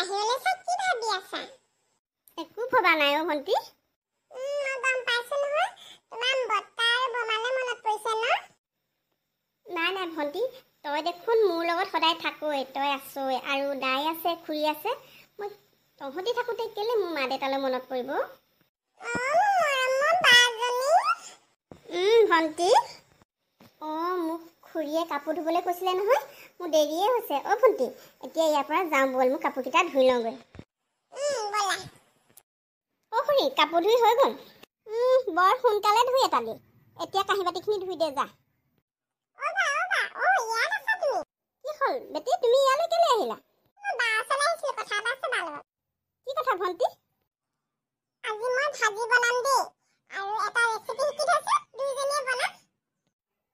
বাহিৰলৈ চাই কি ভাবি আছা? একো ভবা নাই অ ভণ্টি। মই গম পাইছো নহয়, তোমাৰ বৰ্তা আৰু বমালে মনত পৰিছে ন? নাই নাই ভণ্টি, তই দেখোন মোৰ লগত সদায় থাকোৱে, তই আছই আৰু দাই আছে, খুৰী আছে। মই তহঁতি থাকোঁতে কেলে মোৰ মা দেউতালৈ মনত পৰিব? ভণ্টি, মোক খুৰীয়ে কাপোৰ ধুবলৈ কৈছিলে নহয়, মোৰ দেৰিয়ে হৈছে। অ ভণ্টি, এতিয়া ইয়াৰ পৰা যাওঁ ব'ল, মোৰ কাপোৰকেইটা ধুই লওঁগৈ। অ খুৰী, কাপোৰ ধুই হৈ গ'ল? বৰ সোনকালে ধুই এটালি। এতিয়া কাঁহী বাতিখিনি ধুই দে যা। কি হ'ল বেটি, তুমি ইয়ালৈ কেলে আহিলা? কি কথা ভণ্টি? আজি মই ভাজি বনাম দেই, আৰু এটা ৰেচিপি শিকি থৈছো, দুইজনীয়ে বনাম।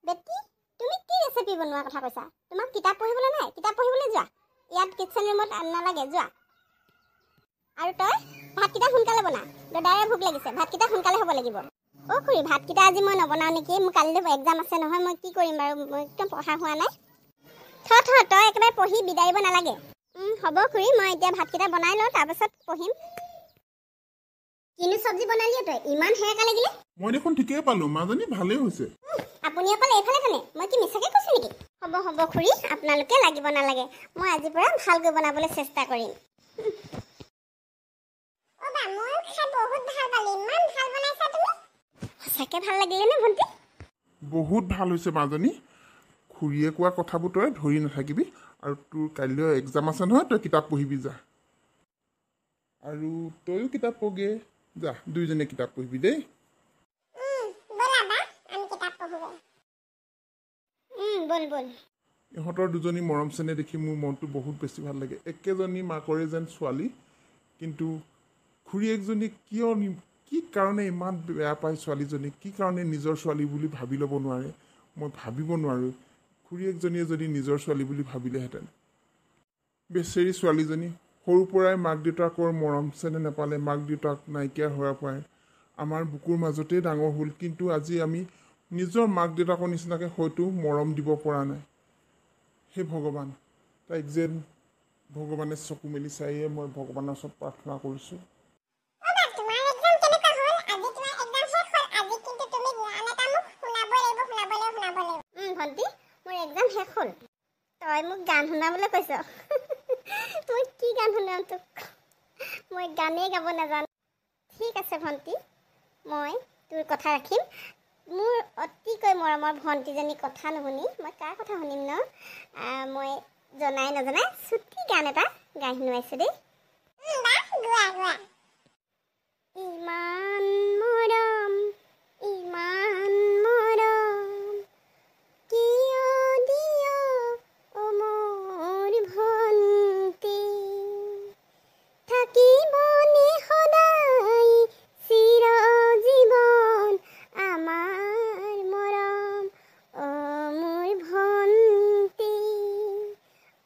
বেটি, তুমি কি ৰেচিপি বনোৱাৰ কথা কৈছা? তোমাক কিতাপ পঢ়িবলৈ নাই? কিতাপ পঢ়িবলৈ যোৱা। ইয়াত কিটচেন ৰুমত নালাগে, যোৱা। আৰু তই ভাতকেইটা সোনকালে বনা, দাদাৰে ভোক লাগিছে, ভাতকেইটা সোনকালে হ'ব লাগিব। অ খুৰী, ভাতকেইটা আজি মই নবনাওঁ নেকি? মোৰ কালিলৈ এক্সাম আছে নহয়, মই কি কৰিম বাৰু, মই একদম পঢ়া হোৱা নাই। তই একেবাৰে পঢ়ি বিদাৰিব নালাগে। হ'ব খুৰী, মই এতিয়া ভাতকেইটা বনাই লওঁ, তাৰপাছত পঢ়িম। কিনো চব্জি বনালি তই, ইমান হেৰেকা লাগিলে? মই দেখোন ঠিকেই পালো, মাজনী ভালেই হৈছে। আপুনি অকল এইফালে জানে, মই কি মিছাকে কৈছো নেকি? হ'ব খুৰী, আপোনালোকে লাগিব নালাগে, মই আজিৰ পৰা ভালকৈ বনাবলৈ চেষ্টা কৰিম। সঁচাকে ভাল লাগিলে নে ভণ্টি? বহুত ভাল হৈছে মাজনী। খুৰীয়ে কোৱা কথাবোৰ তই ধৰি নাথাকিবি, আৰু তোৰ কাইলৈ এক্সাম আছে নহয়, তই কিতাপ পঢ়িবি যা। আৰু তইও কিতাপ পঢ়গে যা, দুইজনে কিতাপ পঢ়িবি দেই। বল। ইহঁতৰ দুজনী মৰম চেনেহ দেখি মোৰ মনটো বহুত বেছি ভাল লাগে। একেজনী মাকৰে যেন ছোৱালী, কিন্তু খুৰীয়েকজনী কি কাৰণে ইমান বেয়া পায় ছোৱালীজনীক, কি কাৰণে নিজৰ ছোৱালী বুলি ভাবি ল'ব নোৱাৰে, মই ভাবিব নোৱাৰোঁ। খুৰীয়েকজনীয়ে যদি নিজৰ ছোৱালী বুলি ভাবিলেহেঁতেন। বেচেৰী ছোৱালীজনী সৰুৰ পৰাই মাক দেউতাকৰ মৰম চেনেহ নাপালে, মাক দেউতাক নাইকিয়া হোৱাৰ পৰাই আমাৰ বুকুৰ মাজতেই ডাঙৰ হ'ল, কিন্তু আজি আমি নিজৰ মাক দেউতাকৰ নিচিনাকৈ হয়তো মৰম দিব পৰা নাই। হে ভগৱান, তাইক যেন ভগৱানে চকু মেলি চায়ে মই ভগৱানৰ ওচৰত প্ৰাৰ্থনা কৰিছোঁ। ভণ্টি, মোৰ এক্সাম শেষ হ'ল। তই মোক গান শুনাবলৈ কৈছ। মই কি গান শুনাম তোক? মই গানেই গাব নাজানো। ঠিক আছে ভণ্টি, মই তোৰ কথা ৰাখিম। মোৰ অতিকৈ মৰমৰ ভণ্টিজনী কথা নুশুনি মই কাৰ কথা শুনিম ন? মই জনাই নজনাই চুটি গান এটা গাই শুনোৱাইছোঁ দেই। ইমান মৰম, ইমান মৰম, কিয় দিয় অ মোৰ ভণ্টি, থাকিবনে সদায় চিৰজীৱন আমাৰ মৰম অ মোৰ ভণ্টি,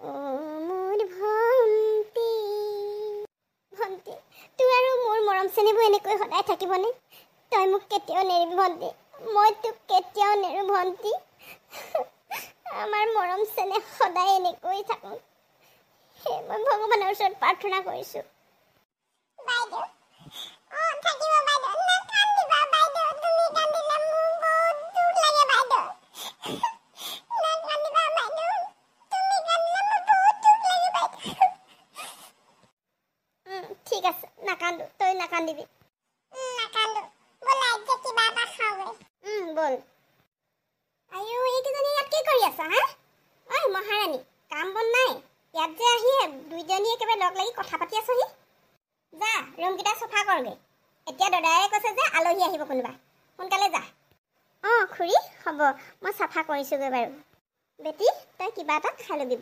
অ মোৰ ভণ্টি। ভণ্টি, তোৰ আৰু মোৰ মৰম চেনেহবোৰ এনেকৈ সদায় থাকিবনে? তই মোক কেতিয়াও নেৰিবি ভণ্টি, মই তোক কেতিয়াও নেৰো ভণ্টি। আমাৰ মৰম চেনেহ সদায় এনেকৈ থাকক, সেই মই ভগৱানৰ ওচৰত প্ৰাৰ্থনা কৰিছোঁ। ঠিক আছে, নাকান্দো, তই নাকান্দিবি। বল। আইও, এইকেইজনী ইয়াত কি কৰি আছা হা? ঐ মহাৰাণী, কাম বন নাই? ইয়াত যে আহি দুইজনী একেবাৰে লগ লাগি কথা পাতি আছোহি। যা, ৰুমকেইটা চফা কৰগৈ। এতিয়া দাদায়ে কৈছে যে আলহী আহিব কোনোবা, সোনকালে যা। খুৰী হ'ব, মই চাফা কৰিছোঁগৈ বাৰু। বেটি, তই কিবা এটা খাই ল'বি।